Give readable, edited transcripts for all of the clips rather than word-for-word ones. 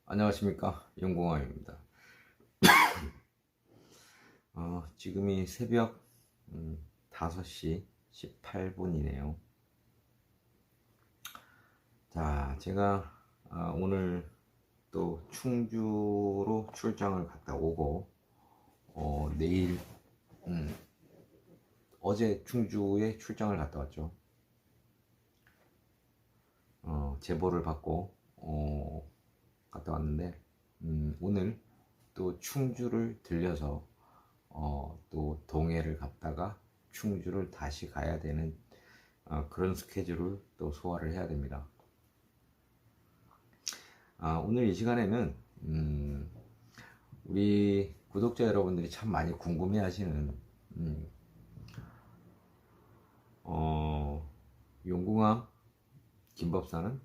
안녕하십니까, 영공왕입니다. 지금이 새벽 5시 18분이네요. 자, 제가 오늘 또 충주로 출장을 갔다 오고 내일 어제 충주에 출장을 갔다 왔죠. 제보를 받고 갔다 왔는데 오늘 또 충주를 들려서 또 동해를 갔다가 충주를 다시 가야 되는 그런 스케줄을 또 소화를 해야 됩니다. 오늘 이 시간에는 우리 구독자 여러분들이 참 많이 궁금해 하시는 용궁왕 김법사는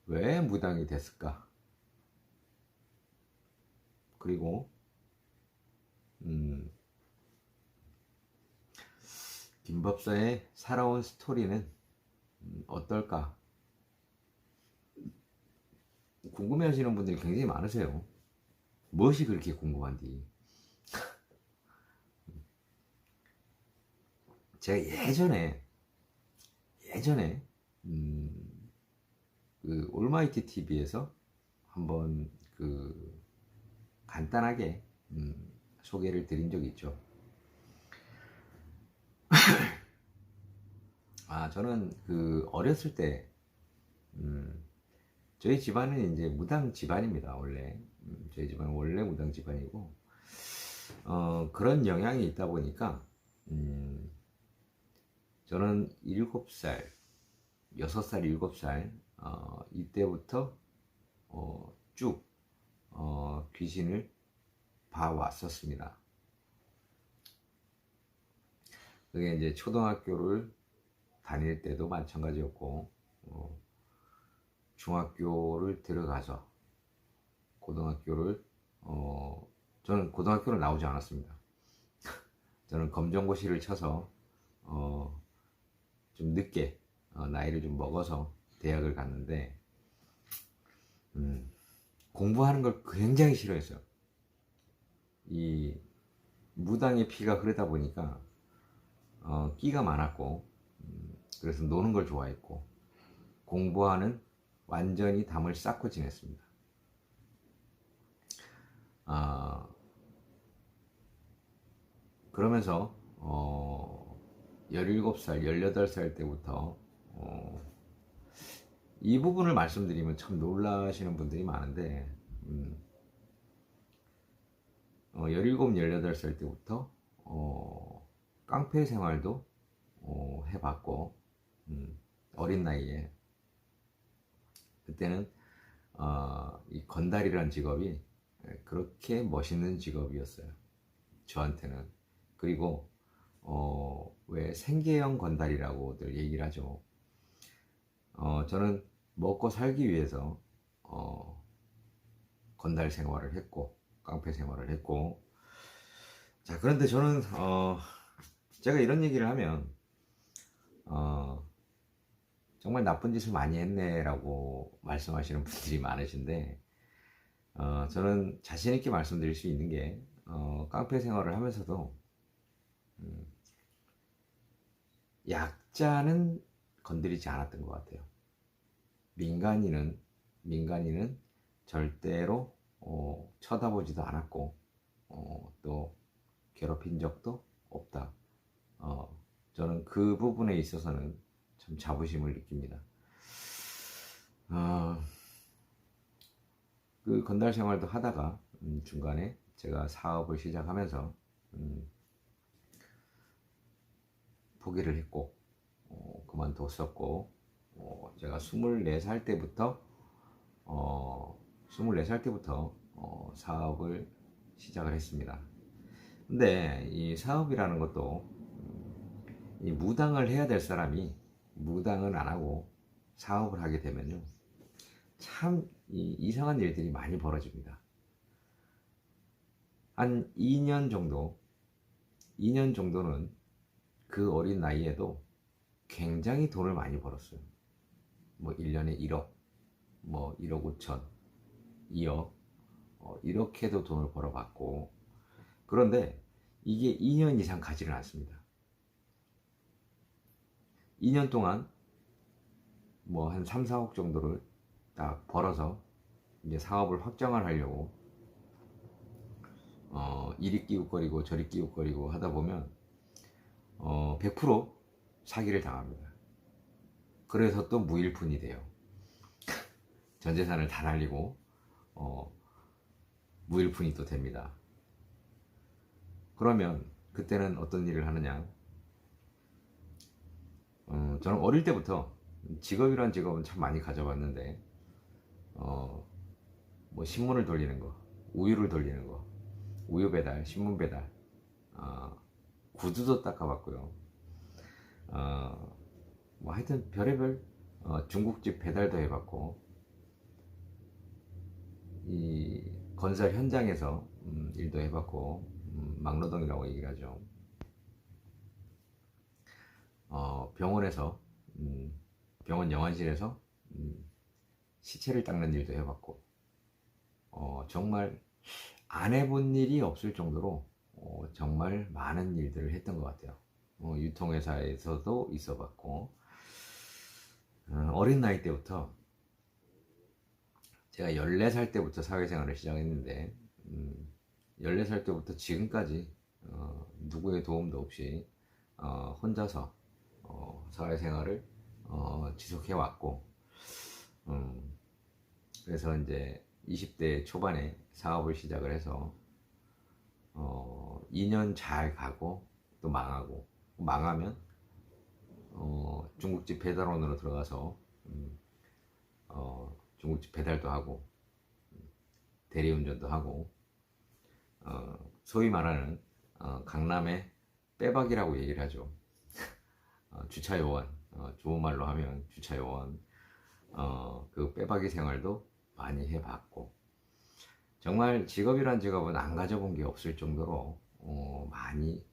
왜 무당이 됐을까? 그리고 김법사의 살아온 스토리는 어떨까? 궁금해 하시는 분들이 굉장히 많으세요. 무엇이 그렇게 궁금한지. 제가 예전에 그 올마이티 TV에서 한번 간단하게 소개를 드린 적이 있죠. 저는 어렸을 때 저희 집안은 이제 무당 집안입니다. 원래 저희 집안은 원래 무당 집안이고 그런 영향이 있다 보니까 저는 7살, 6살, 7살 이때부터 쭉 귀신을 봐왔었습니다. 그게 이제 초등학교를 다닐 때도 마찬가지였고 중학교를 들어가서 고등학교를 저는 고등학교를 나오지 않았습니다. 저는 검정고시를 쳐서 좀 늦게 나이를 좀 먹어서 대학을 갔는데 공부하는 걸 굉장히 싫어했어요. 이 무당의 피가 흐르다 보니까 끼가 많았고 그래서 노는 걸 좋아했고 공부하는 완전히 담을 쌓고 지냈습니다. 그러면서 17살, 18살 때부터 이 부분을 말씀드리면 참 놀라시는 분들이 많은데 17, 18살 때부터 깡패 생활도 해봤고 어린 나이에 그때는 이 건달이라는 직업이 그렇게 멋있는 직업이었어요. 저한테는. 그리고 왜 생계형 건달이라고들 얘기를 하죠. 저는 먹고 살기 위해서 건달 생활을 했고 깡패 생활을 했고 자 그런데 저는 제가 이런 얘기를 하면 정말 나쁜 짓을 많이 했네 라고 말씀하시는 분들이 많으신데 저는 자신 있게 말씀드릴 수 있는 게 깡패 생활을 하면서도 약자는 건드리지 않았던 것 같아요. 민간인은 절대로 쳐다보지도 않았고 또 괴롭힌 적도 없다. 저는 그 부분에 있어서는 참 자부심을 느낍니다. 그 건달 생활도 하다가 중간에 제가 사업을 시작하면서 포기를 했고 그만뒀었고 제가 24살 때부터 사업을 시작을 했습니다. 근데 이 사업이라는 것도 이 무당을 해야 될 사람이 무당은 안 하고 사업을 하게 되면요, 참 이상한 일들이 많이 벌어집니다. 한 2년 정도는 그 어린 나이에도 굉장히 돈을 많이 벌었어요. 뭐 1년에 1억, 뭐 1억 5천, 2억, 이렇게도 돈을 벌어봤고, 그런데 이게 2년 이상 가지를 않습니다. 2년 동안 뭐 한 3, 4억 정도를 딱 벌어서 이제 사업을 확장을 하려고 이리 끼웃거리고 저리 끼웃거리고 하다 보면 100% 사기를 당합니다. 그래서 또 무일푼이 돼요. 전 재산을 다 날리고 무일푼이 또 됩니다. 그러면 그때는 어떤 일을 하느냐? 저는 어릴 때부터 직업이란 직업은 참 많이 가져봤는데 뭐 신문을 돌리는 거, 우유를 돌리는 거, 우유 배달, 신문 배달, 구두도 닦아봤고요. 뭐 하여튼 별의별 중국집 배달도 해봤고, 이 건설 현장에서 일도 해봤고, 막노동이라고 얘기를 하죠. 병원에서 병원 영안실에서 시체를 닦는 일도 해봤고, 정말 안 해본 일이 없을 정도로 정말 많은 일들을 했던 것 같아요. 유통회사에서도 있어봤고, 어린 나이 때부터, 제가 14살 때부터 사회생활을 시작했는데 14살 때부터 지금까지 누구의 도움도 없이 혼자서 사회생활을 지속해왔고, 그래서 이제 20대 초반에 사업을 시작을 해서 2년 잘 가고 또 망하고, 망하면 중국집 배달원으로 들어가서 중국집 배달도 하고 대리운전도 하고, 소위 말하는 강남의 빼박이라고 얘기를 하죠. 주차요원, 좋은 말로 하면 주차요원, 그 빼박이 생활도 많이 해봤고, 정말 직업이란 직업은 안 가져본 게 없을 정도로 많이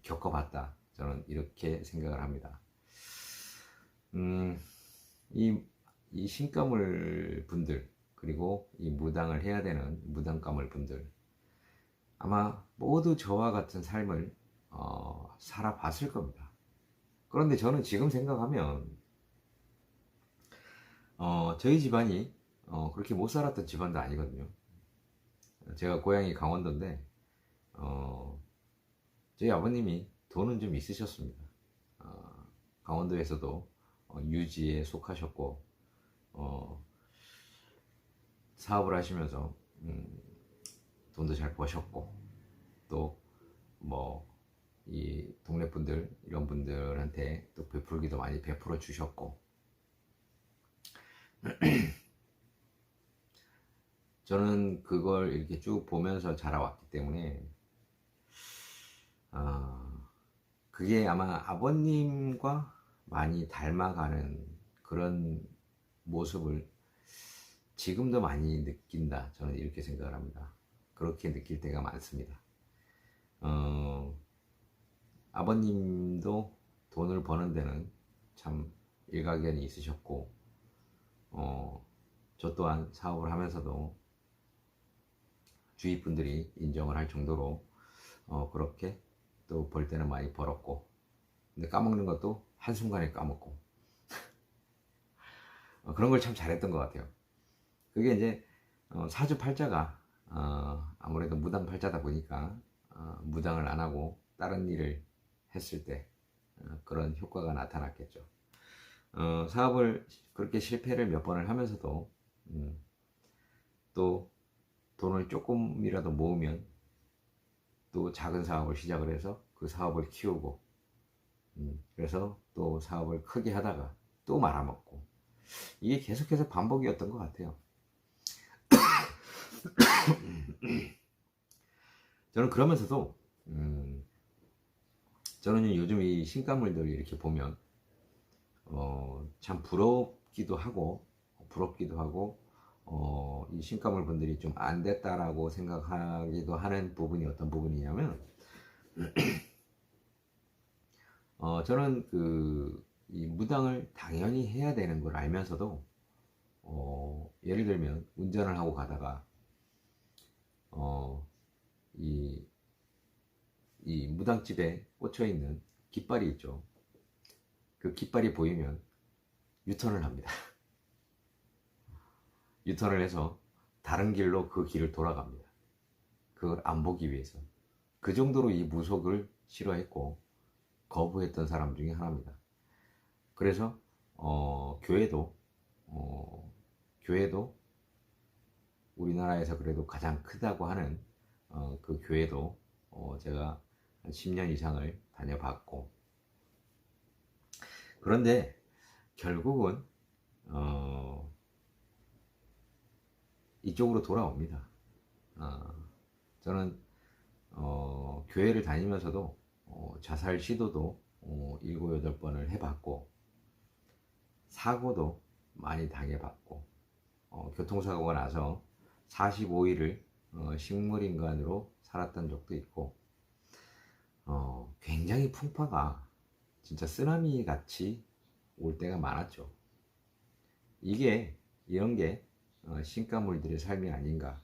겪어봤다, 저는 이렇게 생각을 합니다. 이 신가물 분들, 그리고 이 무당을 해야 되는 무당가물 분들, 아마 모두 저와 같은 삶을 살아봤을 겁니다. 그런데 저는 지금 생각하면 저희 집안이 그렇게 못 살았던 집안도 아니거든요. 제가 고향이 강원도인데 저희 아버님이 돈은 좀 있으셨습니다. 강원도에서도 유지에 속하셨고, 사업을 하시면서 돈도 잘 버셨고, 또 뭐 이 동네 분들, 이런 분들한테 또 베풀기도 많이 베풀어 주셨고, 저는 그걸 이렇게 쭉 보면서 자라왔기 때문에 그게 아마 아버님과 많이 닮아가는 그런 모습을 지금도 많이 느낀다, 저는 이렇게 생각을 합니다. 그렇게 느낄 때가 많습니다. 아버님도 돈을 버는 데는 참 일가견이 있으셨고, 저 또한 사업을 하면서도 주위 분들이 인정을 할 정도로 그렇게 또 벌 때는 많이 벌었고, 근데 까먹는 것도 한순간에 까먹고 그런 걸 참 잘했던 것 같아요. 그게 이제 사주팔자가 아무래도 무당팔자다 보니까 무당을 안 하고 다른 일을 했을 때 그런 효과가 나타났겠죠. 사업을 그렇게 실패를 몇 번을 하면서도 또 돈을 조금이라도 모으면 또 작은 사업을 시작을 해서 그 사업을 키우고, 그래서 또 사업을 크게 하다가 또 말아먹고, 이게 계속해서 반복이었던 것 같아요. 저는 그러면서도 저는 요즘 이 신가물들 이렇게 보면 참 부럽기도 하고 이 신가물 분들이 좀 안 됐다라고 생각하기도 하는 부분이 어떤 부분이냐면 저는 이 무당을 당연히 해야 되는 걸 알면서도 예를 들면 운전을 하고 가다가 이 무당집에 꽂혀 있는 깃발이 있죠. 그 깃발이 보이면 유턴을 합니다. 유턴을 해서 다른 길로 그 길을 돌아갑니다. 그걸 안 보기 위해서. 그 정도로 이 무속을 싫어했고 거부했던 사람 중에 하나입니다. 그래서 교회도 우리나라에서 그래도 가장 크다고 하는 그 교회도 제가 한 10년 이상을 다녀봤고, 그런데 결국은 이쪽으로 돌아옵니다. 저는 교회를 다니면서도 자살 시도도 7, 8번을 해봤고, 사고도 많이 당해봤고, 교통사고가 나서 45일을 식물인간으로 살았던 적도 있고, 굉장히 풍파가 진짜 쓰나미 같이 올 때가 많았죠. 이런 게 신가물들의 삶이 아닌가,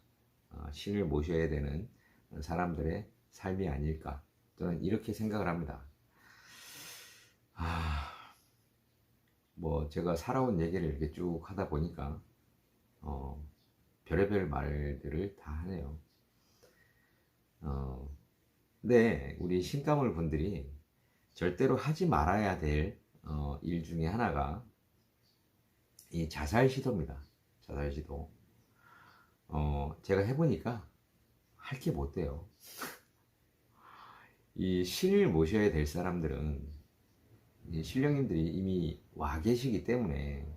신을 모셔야 되는 사람들의 삶이 아닐까, 저는 이렇게 생각을 합니다. 뭐 제가 살아온 얘기를 이렇게 쭉 하다 보니까 별의별 말들을 다 하네요. 근데 우리 신가물 분들이 절대로 하지 말아야 될 일 중에 하나가 이 자살 시도입니다. 자살 시도. 제가 해보니까 할 게 못 돼요. 이 신을 모셔야 될 사람들은, 이 신령님들이 이미 와 계시기 때문에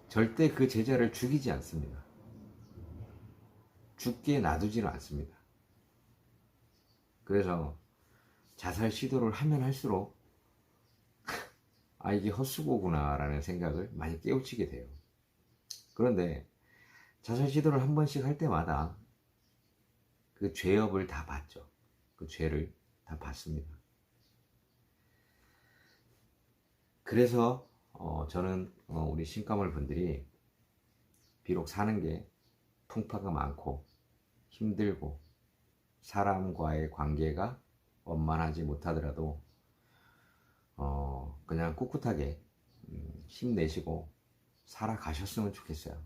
절대 그 제자를 죽이지 않습니다. 죽게 놔두지는 않습니다. 그래서 자살 시도를 하면 할수록 이게 헛수고구나 라는 생각을 많이 깨우치게 돼요. 그런데 자살 시도를 한 번씩 할 때마다 그 죄업을 다 받죠. 그 죄를 다 받습니다. 그래서 저는 우리 신가물 분들이 비록 사는 게 풍파가 많고 힘들고 사람과의 관계가 원만하지 못하더라도 그냥 꿋꿋하게 힘내시고 살아가셨으면 좋겠어요.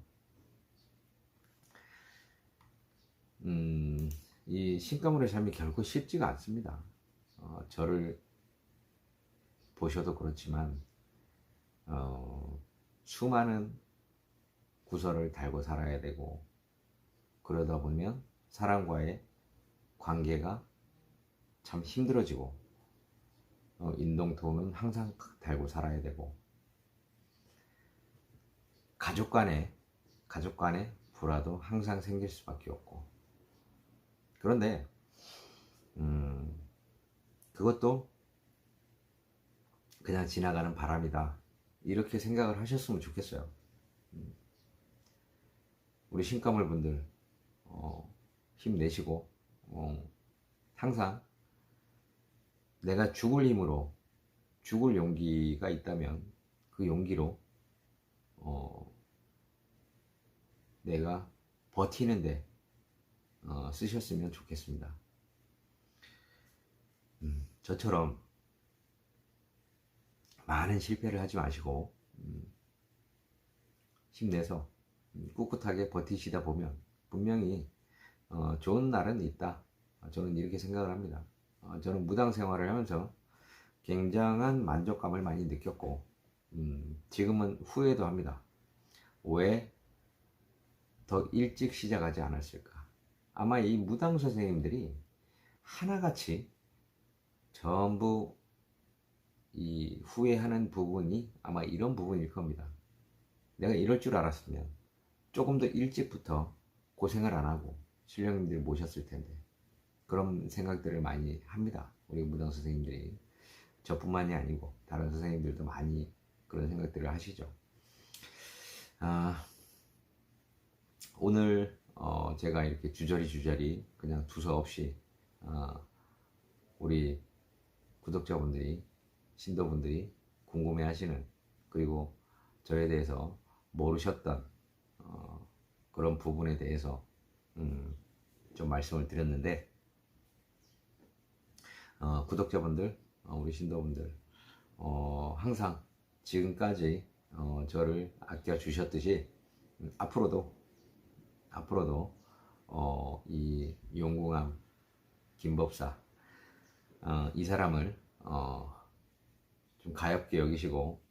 이 신가물의 삶이 결코 쉽지가 않습니다. 저를 보셔도 그렇지만 수많은 구설을 달고 살아야 되고, 그러다 보면 사람과의 관계가 참 힘들어지고, 인동토는 항상 달고 살아야 되고, 가족 간의 불화도 항상 생길 수밖에 없고. 그런데 그것도 그냥 지나가는 바람이다, 이렇게 생각을 하셨으면 좋겠어요. 우리 신가물 분들 힘내시고, 항상 내가 죽을 힘으로, 죽을 용기가 있다면 그 용기로 내가 버티는데 쓰셨으면 좋겠습니다. 저처럼 많은 실패를 하지 마시고 힘내서 꿋꿋하게 버티시다 보면 분명히 좋은 날은 있다, 저는 이렇게 생각을 합니다. 저는 무당 생활을 하면서 굉장한 만족감을 많이 느꼈고, 지금은 후회도 합니다. 왜 더 일찍 시작하지 않았을까? 아마 이 무당 선생님들이 하나같이 전부 이 후회하는 부분이 아마 이런 부분일 겁니다. 내가 이럴 줄 알았으면 조금 더 일찍부터 고생을 안 하고 신령님들 모셨을 텐데, 그런 생각들을 많이 합니다. 우리 무당 선생님들이. 저뿐만이 아니고 다른 선생님들도 많이 그런 생각들을 하시죠. 오늘 제가 이렇게 주저리 그냥 두서없이 우리 구독자분들이, 신도분들이 궁금해하시는, 그리고 저에 대해서 모르셨던 그런 부분에 대해서 좀 말씀을 드렸는데, 구독자분들, 우리 신도분들, 항상 지금까지 저를 아껴주셨듯이 앞으로도 이 용궁암 김법사, 이 사람을 좀 가엽게 여기시고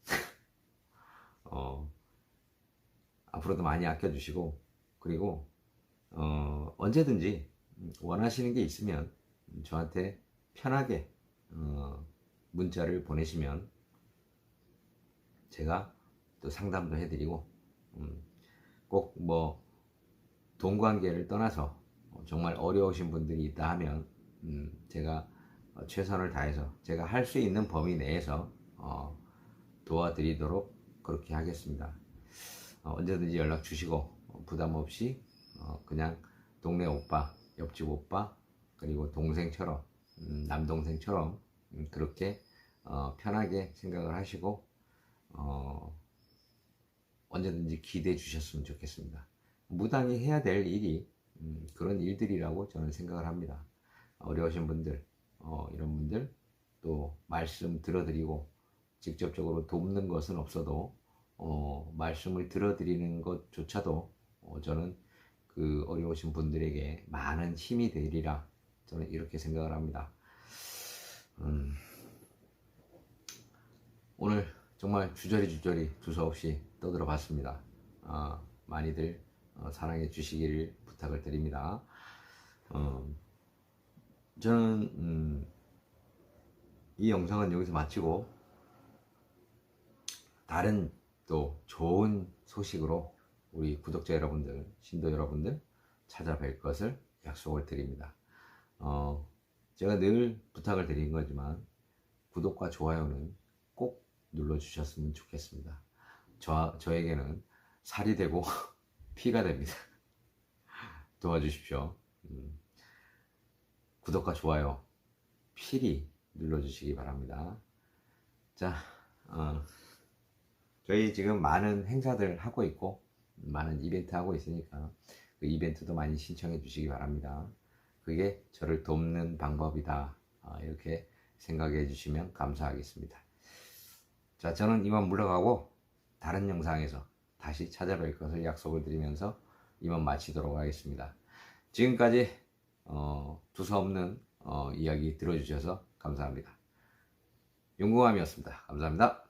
앞으로도 많이 아껴주시고, 그리고 언제든지 원하시는 게 있으면 저한테 편하게 문자를 보내시면 제가 또 상담도 해드리고, 꼭 뭐 돈 관계를 떠나서 정말 어려우신 분들이 있다 하면 제가 최선을 다해서 제가 할 수 있는 범위 내에서 도와드리도록 그렇게 하겠습니다. 언제든지 연락 주시고 부담 없이 그냥 동네 오빠, 옆집 오빠, 그리고 동생처럼, 남동생처럼 그렇게 편하게 생각을 하시고 언제든지 기대해 주셨으면 좋겠습니다. 무당이 해야 될 일이 그런 일들이라고 저는 생각을 합니다. 어려우신 분들, 이런 분들 또 말씀 들어드리고, 직접적으로 돕는 것은 없어도 말씀을 들어드리는 것조차도 저는 그 어려우신 분들에게 많은 힘이 되리라, 저는 이렇게 생각을 합니다. 오늘 정말 주저리 두서없이 떠들어 봤습니다. 많이들 사랑해 주시기를 부탁을 드립니다. 저는 이 영상은 여기서 마치고 다른 또 좋은 소식으로 우리 구독자 여러분들, 신도 여러분들 찾아뵐 것을 약속을 드립니다. 제가 늘 부탁을 드린 거지만 구독과 좋아요는 꼭 눌러주셨으면 좋겠습니다. 저에게는 살이 되고 피가 됩니다. 도와주십시오. 구독과 좋아요 필히 눌러주시기 바랍니다. 자, 저희 지금 많은 행사들 하고 있고 많은 이벤트 하고 있으니까 그 이벤트도 많이 신청해 주시기 바랍니다. 그게 저를 돕는 방법이다, 이렇게 생각해 주시면 감사하겠습니다. 자, 저는 이만 물러가고 다른 영상에서 다시 찾아뵐 것을 약속을 드리면서 이만 마치도록 하겠습니다. 지금까지 두서없는 이야기 들어주셔서 감사합니다. 용궁암이었습니다. 감사합니다.